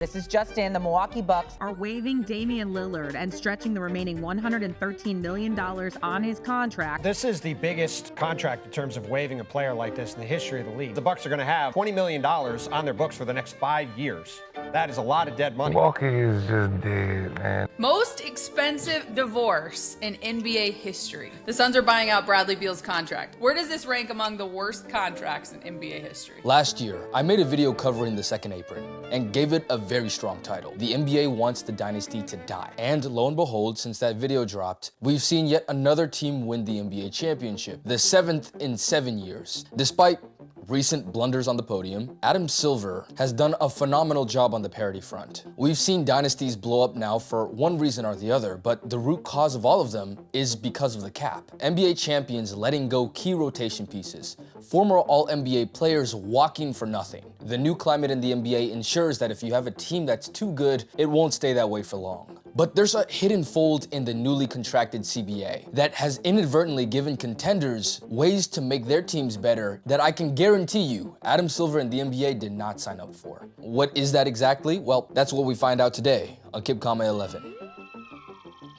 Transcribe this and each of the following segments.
This is just in. The Milwaukee Bucks are waiving Damian Lillard and stretching the remaining $113 million on his contract. This is the biggest contract in terms of waiving a player like this in the history of the league. The Bucks are going to have $20 million on their books for the next 5 years. That is a lot of dead money. Milwaukee is just dead, man. Most expensive divorce in NBA history. The Suns are buying out Bradley Beal's contract. Where does this rank among the worst contracts in NBA history? Last year, I made a video covering the second apron and gave it a very strong title. The NBA wants the dynasty to die. And lo and behold, since that video dropped, we've seen yet another team win the NBA championship, the 7th in 7 years. Despite recent blunders on the podium, Adam Silver has done a phenomenal job on the parity front. We've seen dynasties blow up now for one reason or the other, but the root cause of all of them is because of the cap. NBA champions letting go key rotation pieces, former All-NBA players walking for nothing. The new climate in the NBA ensures that if you have a team that's too good, it won't stay that way for long. But there's a hidden fold in the newly contracted CBA that has inadvertently given contenders ways to make their teams better that I can guarantee you Adam Silver and the NBA did not sign up for. What is that exactly? Well, that's what we find out today on Kip 11.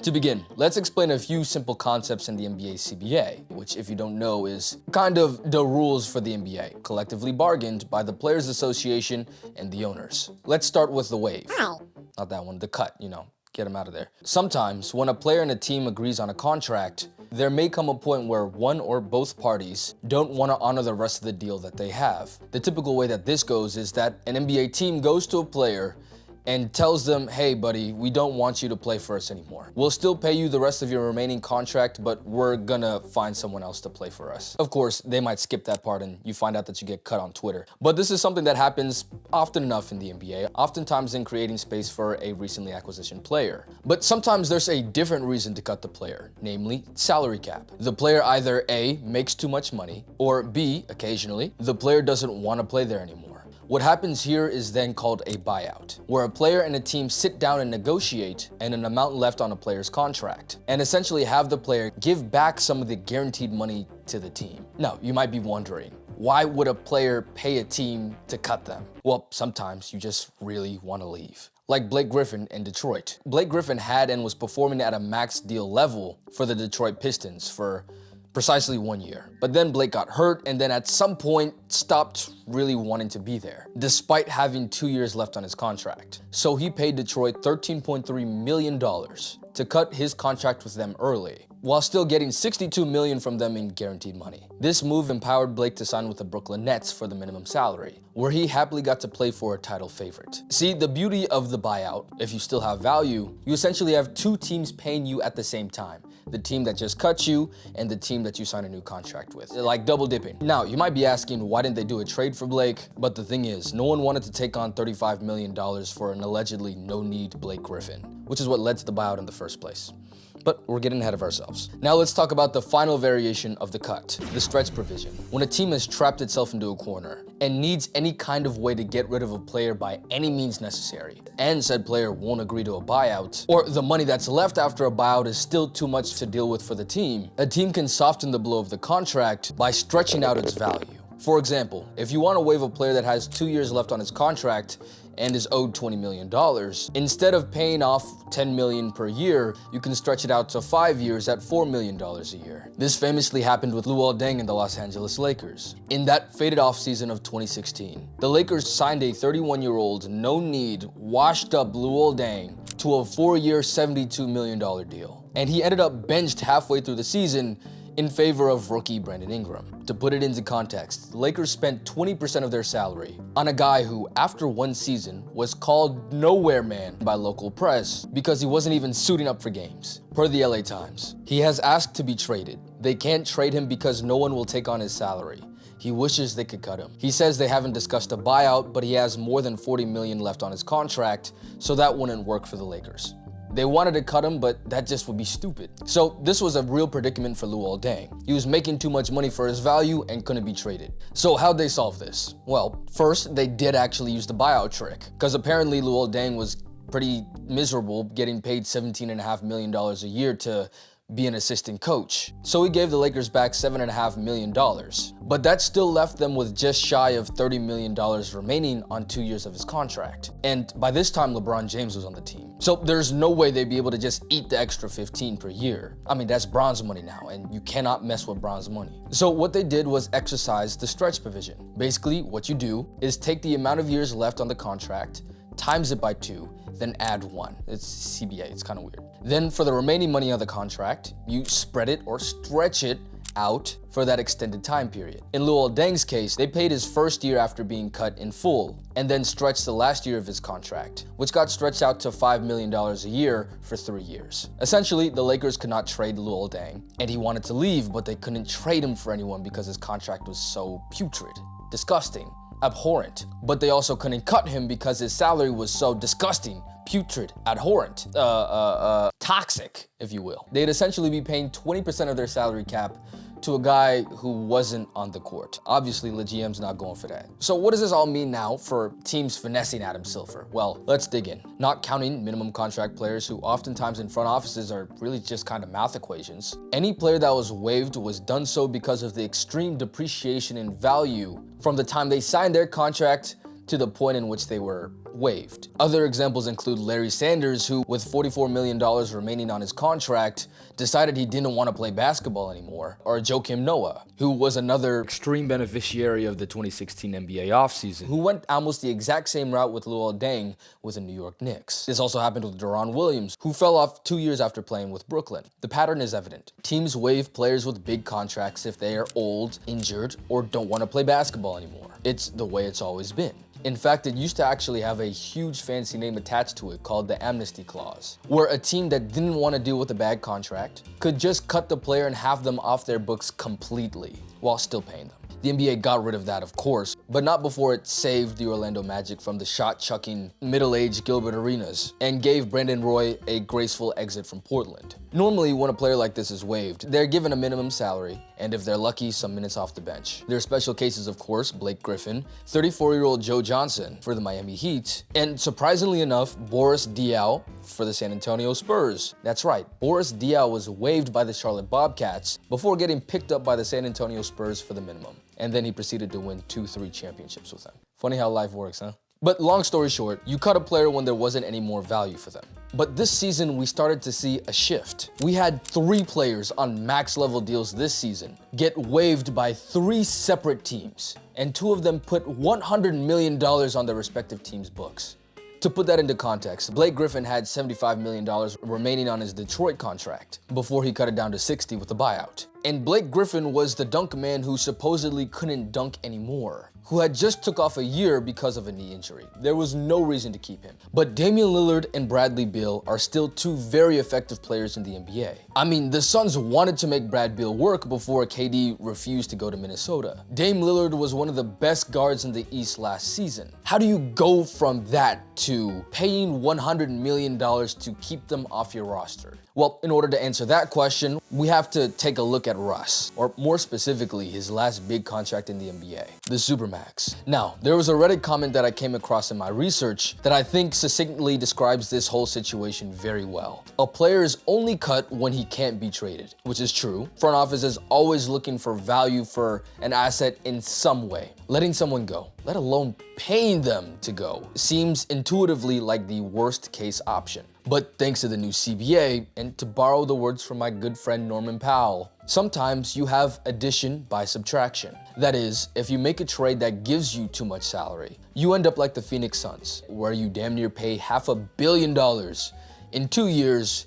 To begin, let's explain a few simple concepts in the NBA CBA, which if you don't know is kind of the rules for the NBA, collectively bargained by the Players Association and the owners. Let's start with the waive. Not that one, the cut, get him out of there. Sometimes, when a player and a team agrees on a contract, there may come a point where one or both parties don't want to honor the rest of the deal that they have. The typical way that this goes is that an NBA team goes to a player and tells them, hey buddy, we don't want you to play for us anymore. We'll still pay you the rest of your remaining contract, but we're gonna find someone else to play for us. Of course, they might skip that part and you find out that you get cut on Twitter. But this is something that happens often enough in the NBA, oftentimes in creating space for a recently acquisition player. But sometimes there's a different reason to cut the player, namely salary cap. The player either A, makes too much money, or B, occasionally, the player doesn't want to play there anymore. What happens here is then called a buyout, where a player and a team sit down and negotiate and an amount left on a player's contract, and essentially have the player give back some of the guaranteed money to the team. Now, you might be wondering, why would a player pay a team to cut them? Well, sometimes you just really want to leave. Like Blake Griffin in Detroit. Blake Griffin had and was performing at a max deal level for the Detroit Pistons for precisely 1 year. But then Blake got hurt and then at some point stopped really wanting to be there, despite having 2 years left on his contract. So he paid Detroit $13.3 million to cut his contract with them early, while still getting $62 million from them in guaranteed money. This move empowered Blake to sign with the Brooklyn Nets for the minimum salary, where he happily got to play for a title favorite. See, the beauty of the buyout, if you still have value, you essentially have two teams paying you at the same time. The team that just cut you and the team that you sign a new contract with. Like double dipping. Now, you might be asking, why didn't they do a trade for Blake? But the thing is, no one wanted to take on $35 million for an allegedly no-need Blake Griffin, which is what led to the buyout in the first place. But we're getting ahead of ourselves. Now let's talk about the final variation of the cut, the stretch provision. When a team has trapped itself into a corner and needs any kind of way to get rid of a player by any means necessary, and said player won't agree to a buyout, or the money that's left after a buyout is still too much to deal with for the team, a team can soften the blow of the contract by stretching out its value. For example, if you want to waive a player that has 2 years left on his contract and is owed $20 million, instead of paying off $10 million per year, you can stretch it out to 5 years at $4 million a year. This famously happened with Luol Deng and the Los Angeles Lakers. In that faded offseason of 2016, the Lakers signed a 31-year-old, no-need, washed-up Luol Deng to a 4-year, $72 million deal. And he ended up benched halfway through the season in favor of rookie Brandon Ingram. To put it into context, the Lakers spent 20% of their salary on a guy who, after one season, was called nowhere man by local press because he wasn't even suiting up for games. Per the LA Times, he has asked to be traded. They can't trade him because no one will take on his salary. He wishes they could cut him. He says they haven't discussed a buyout, but he has more than $40 million left on his contract, so that wouldn't work for the Lakers. They wanted to cut him, but that just would be stupid. So this was a real predicament for Luol Deng. He was making too much money for his value and couldn't be traded. So how'd they solve this? Well, first, they did actually use the buyout trick, because apparently Luol Deng was pretty miserable getting paid $17.5 million a year to be an assistant coach. So he gave the Lakers back $7.5 million. But that still left them with just shy of $30 million remaining on 2 years of his contract. And by this time, LeBron James was on the team. So there's no way they'd be able to just eat the extra 15 per year. I mean, that's Bron's money now, and you cannot mess with Bron's money. So what they did was exercise the stretch provision. Basically, what you do is take the amount of years left on the contract, times it by 2, then add 1. It's CBA, it's kind of weird. Then for the remaining money on the contract, you spread it or stretch it out for that extended time period. In Luol Deng's case, they paid his first year after being cut in full, and then stretched the last year of his contract, which got stretched out to $5 million a year for 3 years. Essentially, the Lakers could not trade Luol Deng, and he wanted to leave, but they couldn't trade him for anyone because his contract was so putrid, disgusting, abhorrent. But they also couldn't cut him because his salary was so disgusting, putrid, abhorrent, toxic, if you will. They'd essentially be paying 20% of their salary cap to a guy who wasn't on the court. Obviously, the GM's not going for that. So what does this all mean now for teams finessing Adam Silver? Well, let's dig in. Not counting minimum contract players who oftentimes in front offices are really just kind of math equations. Any player that was waived was done so because of the extreme depreciation in value from the time they signed their contract to the point in which they were waived. Other examples include Larry Sanders, who with $44 million remaining on his contract, decided he didn't want to play basketball anymore, or Joakim Noah, who was another extreme beneficiary of the 2016 NBA offseason, who went almost the exact same route with Luol Deng with the New York Knicks. This also happened with Deron Williams, who fell off 2 years after playing with Brooklyn. The pattern is evident. Teams waive players with big contracts if they are old, injured, or don't want to play basketball anymore. It's the way it's always been. In fact, it used to actually have a huge fancy name attached to it called the amnesty clause, where a team that didn't want to deal with a bad contract could just cut the player and have them off their books completely while still paying them. The NBA got rid of that, of course, but not before it saved the Orlando Magic from the shot-chucking, middle-aged Gilbert Arenas and gave Brandon Roy a graceful exit from Portland. Normally, when a player like this is waived, they're given a minimum salary, and if they're lucky, some minutes off the bench. There are special cases, of course, Blake Griffin, 34-year-old Joe Johnson for the Miami Heat, and surprisingly enough, Boris Diaw for the San Antonio Spurs. That's right, Boris Diaw was waived by the Charlotte Bobcats before getting picked up by the San Antonio Spurs for the minimum. And then he proceeded to win 2-3 championships with them. Funny how life works, huh? But long story short, you cut a player when there wasn't any more value for them. But this season, we started to see a shift. We had 3 players on max level deals this season get waived by 3 separate teams, and 2 of them put $100 million on their respective teams' books. To put that into context, Blake Griffin had $75 million remaining on his Detroit contract before he cut it down to 60 with the buyout. And Blake Griffin was the dunk man who supposedly couldn't dunk anymore, who had just took off a year because of a knee injury. There was no reason to keep him. But Damian Lillard and Bradley Beal are still 2 very effective players in the NBA. I mean, the Suns wanted to make Brad Beal work before KD refused to go to Minnesota. Dame Lillard was one of the best guards in the East last season. How do you go from that to paying $100 million to keep them off your roster? Well, in order to answer that question, we have to take a look at Russ, or more specifically, his last big contract in the NBA, the Supermax. Now, there was a Reddit comment that I came across in my research that I think succinctly describes this whole situation very well. A player is only cut when he can't be traded, which is true. Front office is always looking for value for an asset in some way. Letting someone go, let alone paying them to go, seems intuitively like the worst case option. But thanks to the new CBA, and to borrow the words from my good friend Norman Powell, sometimes you have addition by subtraction. That is, if you make a trade that gives you too much salary, you end up like the Phoenix Suns, where you damn near pay $500 million in 2 years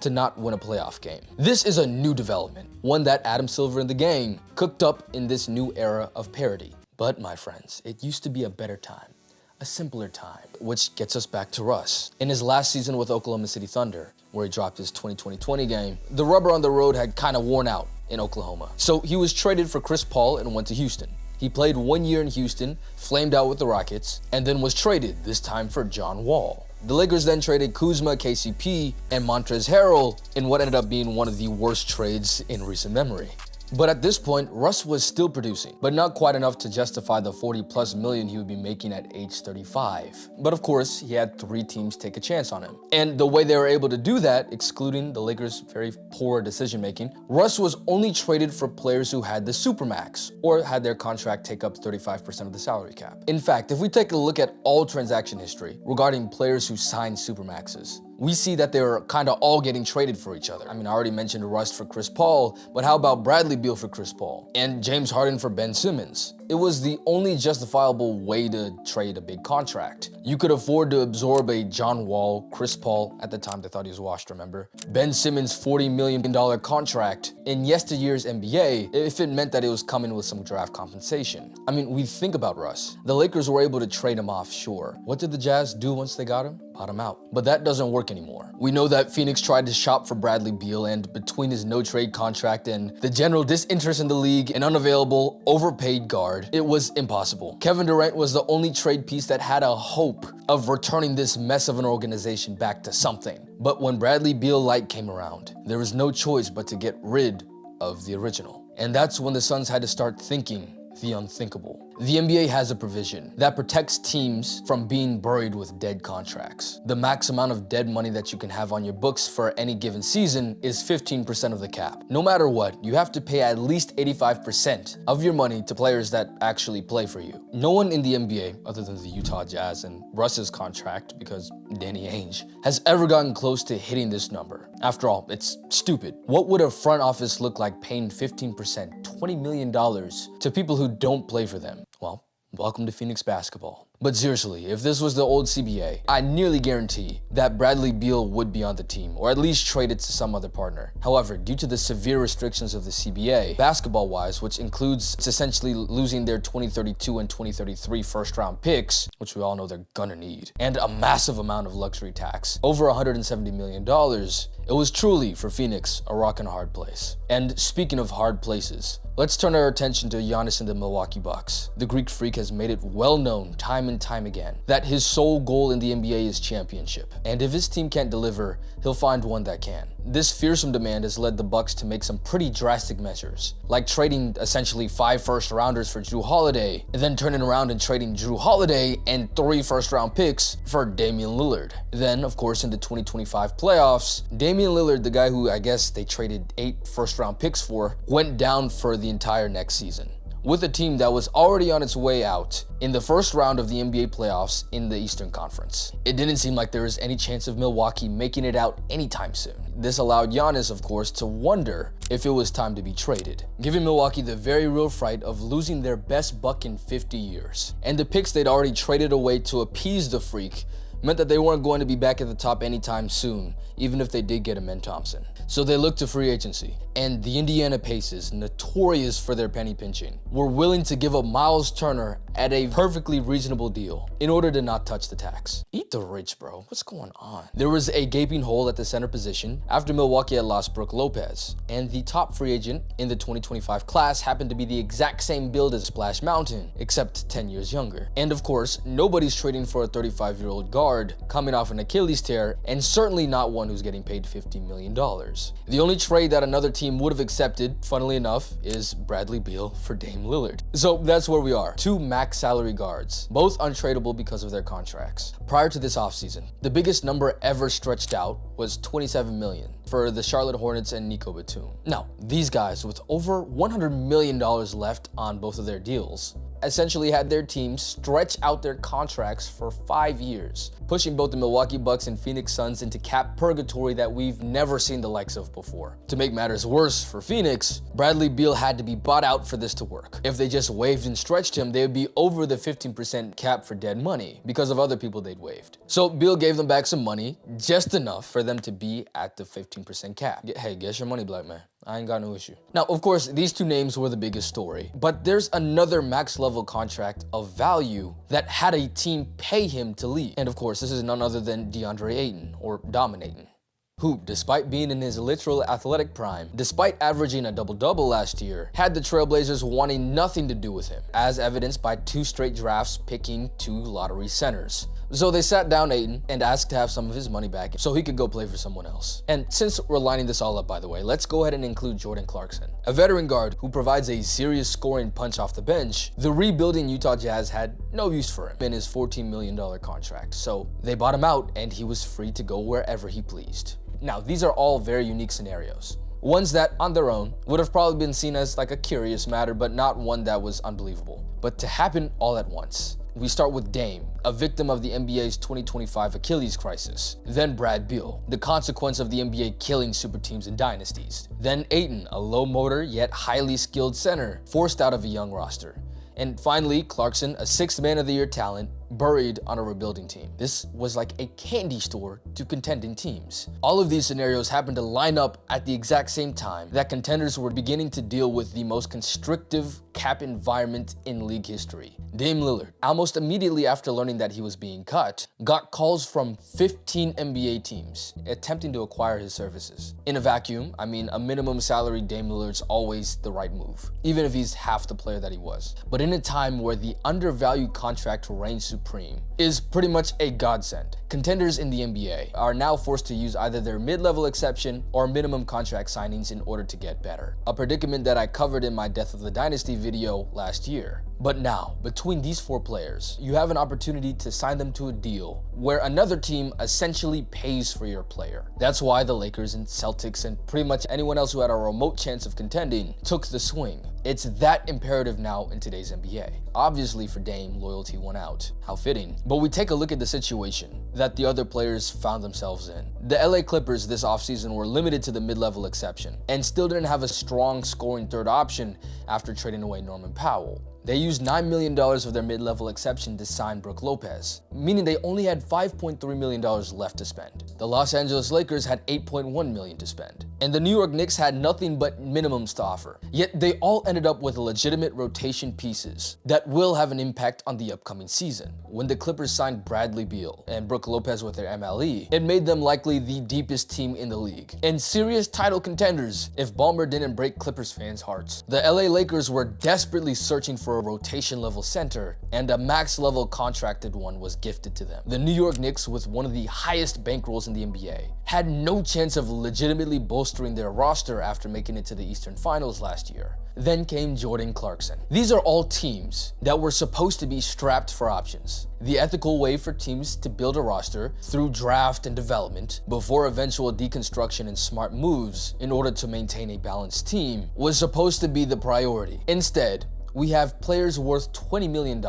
to not win a playoff game. This is a new development, one that Adam Silver and the gang cooked up in this new era of parity. But my friends, it used to be a better time. A simpler time, which gets us back to Russ. In his last season with Oklahoma City Thunder, where he dropped his 2020 game, the rubber on the road had kind of worn out in Oklahoma. So he was traded for Chris Paul and went to Houston. He played 1 year in Houston, flamed out with the Rockets, and then was traded, this time for John Wall. The Lakers then traded Kuzma, KCP, and Montrezl Harrell in what ended up being one of the worst trades in recent memory. But at this point, Russ was still producing, but not quite enough to justify the 40+ million he would be making at age 35. But of course, he had 3 teams take a chance on him. And the way they were able to do that, excluding the Lakers' very poor decision making, Russ was only traded for players who had the supermax or had their contract take up 35% of the salary cap. In fact, if we take a look at all transaction history regarding players who signed supermaxes, we see that they're kind of all getting traded for each other. I mean, I already mentioned Russ for Chris Paul, but how about Bradley Beal for Chris Paul? And James Harden for Ben Simmons? It was the only justifiable way to trade a big contract. You could afford to absorb a John Wall, Chris Paul, at the time they thought he was washed, remember? Ben Simmons' $40 million contract in yesteryear's NBA if it meant that it was coming with some draft compensation. I mean, we think about Russ. The Lakers were able to trade him off, sure. What did the Jazz do once they got him? Bought him out. But that doesn't work anymore. We know that Phoenix tried to shop for Bradley Beal, and between his no-trade contract and the general disinterest in the league, an unavailable, overpaid guard, it was impossible. Kevin Durant was the only trade piece that had a hope of returning this mess of an organization back to something. But when Bradley Beal Light came around, there was no choice but to get rid of the original. And that's when the Suns had to start thinking the unthinkable. The NBA has a provision that protects teams from being buried with dead contracts. The max amount of dead money that you can have on your books for any given season is 15% of the cap. No matter what, you have to pay at least 85% of your money to players that actually play for you. No one in the NBA, other than the Utah Jazz and Russ's contract, because Danny Ainge, has ever gotten close to hitting this number. After all, it's stupid. What would a front office look like paying 15%, $20 million to people who don't play for them? Well, welcome to Phoenix basketball. But seriously, if this was the old CBA, I nearly guarantee that Bradley Beal would be on the team, or at least traded to some other partner. However, due to the severe restrictions of the CBA, basketball-wise, which includes essentially losing their 2032 and 2033 first-round picks, which we all know they're gonna need, and a massive amount of luxury tax, over $170 million, it was truly, for Phoenix, a rock and a hard place. And speaking of hard places, let's turn our attention to Giannis and the Milwaukee Bucks. The Greek Freak has made it well known time and time again that his sole goal in the NBA is championship. And if his team can't deliver, he'll find one that can. This fearsome demand has led the Bucks to make some pretty drastic measures, like trading essentially 5 first-rounders for Jrue Holiday, and then turning around and trading Jrue Holiday and 3 first-round picks for Damian Lillard. Then, of course, in the 2025 playoffs, Damian Lillard, the guy who I guess they traded 8 first-round picks for, went down for the entire next season, with a team that was already on its way out in the first round of the NBA playoffs in the Eastern Conference. It didn't seem like there was any chance of Milwaukee making it out anytime soon. This allowed Giannis, of course, to wonder if it was time to be traded, giving Milwaukee the very real fright of losing their best buck in 50 years. And the picks they'd already traded away to appease the Freak meant that they weren't going to be back at the top anytime soon, even if they did get Amen Thompson. So they looked to free agency, and the Indiana Pacers, notorious for their penny pinching, were willing to give up Miles Turner at a perfectly reasonable deal in order to not touch the tax. Eat the rich, bro. What's going on? There was a gaping hole at the center position after Milwaukee had lost Brook Lopez, and the top free agent in the 2025 class happened to be the exact same build as Splash Mountain, except 10 years younger. And of course, nobody's trading for a 35-year-old guard coming off an Achilles tear, and certainly not one who's getting paid $50 million. The only trade that another team would have accepted, funnily enough, is Bradley Beal for Dame Lillard. So that's where we are. 2 max salary guards, both untradeable because of their contracts. Prior to this offseason, the biggest number ever stretched out was $27 million for the Charlotte Hornets and Nico Batum. Now, these guys with over $100 million left on both of their deals essentially had their teams stretch out their contracts for 5 years, pushing both the Milwaukee Bucks and Phoenix Suns into cap purgatory that we've never seen the likes of before. To make matters worse for Phoenix, Bradley Beal had to be bought out for this to work. If they just waived and stretched him, they would be over the 15% cap for dead money because of other people they'd waived. So Beal gave them back some money, just enough for them to be at the 15% cap. Hey, get your money, black man. I ain't got no issue. Now, of course, these 2 names were the biggest story, but there's another max level contract of value that had a team pay him to leave. And of course, this is none other than DeAndre Ayton, or Dominating, who, despite being in his literal athletic prime, despite averaging a double-double last year, had the Trailblazers wanting nothing to do with him, as evidenced by 2 straight drafts picking 2 lottery centers. So they sat down Ayton and asked to have some of his money back so he could go play for someone else. And since we're lining this all up, by the way, let's go ahead and include Jordan Clarkson a veteran guard who provides a serious scoring punch off the bench, the rebuilding Utah Jazz had no use for him in his $14 million contract. So they bought him out and he was free to go wherever he pleased. Now, these are all very unique scenarios. Ones that, on their own, would have probably been seen as like a curious matter, but not one that was unbelievable. But to happen all at once. We start with Dame, a victim of the NBA's 2025 Achilles crisis. Then Brad Beal, the consequence of the NBA killing super teams and dynasties. Then Ayton, a low motor yet highly skilled center, forced out of a young roster. And finally, Clarkson, a sixth man of the year talent, buried on a rebuilding team. This was like a candy store to contending teams. All of these scenarios happened to line up at the exact same time that contenders were beginning to deal with the most constrictive cap environment in league history. Dame Lillard, almost immediately after learning that he was being cut, got calls from 15 NBA teams attempting to acquire his services. In a vacuum, I mean, a minimum salary Dame Lillard's always the right move, even if he's half the player that he was. But in a time where the undervalued contract reigns supreme is pretty much a godsend. Contenders in the NBA are now forced to use either their mid-level exception or minimum contract signings in order to get better. A predicament that I covered in my Death of the Dynasty video last year. But now, between these four players, you have an opportunity to sign them to a deal where another team essentially pays for your player. That's why the Lakers and Celtics and pretty much anyone else who had a remote chance of contending took the swing. It's that imperative now in today's NBA. Obviously for Dame, loyalty won out. How fitting. But we take a look at the situation that the other players found themselves in. The LA Clippers this offseason were limited to the mid-level exception and still didn't have a strong scoring third option after trading away Norman Powell. They used $9 million of their mid-level exception to sign Brook Lopez, meaning they only had $5.3 million left to spend. The Los Angeles Lakers had $8.1 million to spend, and the New York Knicks had nothing but minimums to offer. Yet they all ended up with legitimate rotation pieces that will have an impact on the upcoming season. When the Clippers signed Bradley Beal and Brook Lopez with their MLE, it made them likely the deepest team in the league and serious title contenders if Ballmer didn't break Clippers fans' hearts. The LA Lakers were desperately searching for a rotation level center, and a max level contracted one was gifted to them. The New York Knicks, with one of the highest bankrolls in the NBA, had no chance of legitimately bolstering their roster after making it to the Eastern Finals last year. Then came Jordan Clarkson. These are all teams that were supposed to be strapped for options. The ethical way for teams to build a roster through draft and development before eventual deconstruction and smart moves in order to maintain a balanced team was supposed to be the priority. Instead, we have players worth $20 million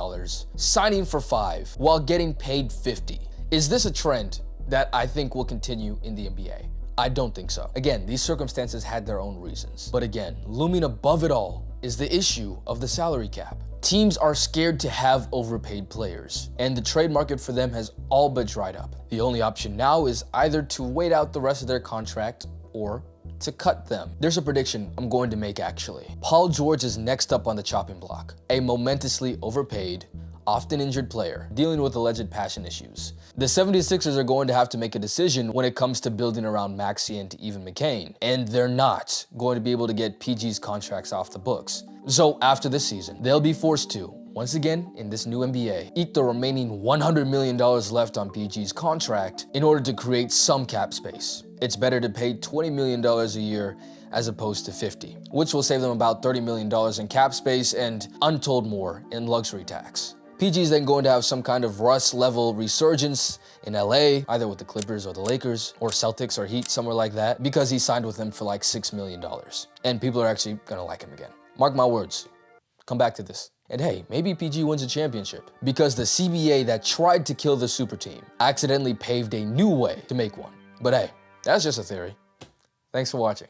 signing for $5 while getting paid $50. Is this a trend that I think will continue in the NBA? I don't think so. Again, these circumstances had their own reasons. But again, looming above it all is the issue of the salary cap. Teams are scared to have overpaid players, and the trade market for them has all but dried up. The only option now is either to wait out the rest of their contract or to cut them. There's a prediction I'm going to make actually. Paul George is next up on the chopping block, a momentously overpaid, often injured player dealing with alleged passion issues. The 76ers are going to have to make a decision when it comes to building around Maxey and even McCain, and they're not going to be able to get PG's contracts off the books. So after this season, they'll be forced to, once again in this new NBA, eat the remaining $100 million left on PG's contract in order to create some cap space. It's better to pay $20 million a year as opposed to $50, which will save them about $30 million in cap space and untold more in luxury tax. PG is then going to have some kind of Russ-level resurgence in LA, either with the Clippers or the Lakers, or Celtics or Heat, somewhere like that, because he signed with them for like $6 million. And people are actually gonna like him again. Mark my words. Come back to this. And hey, maybe PG wins a championship, because the CBA that tried to kill the super team accidentally paved a new way to make one. But hey, that's just a theory. Thanks for watching.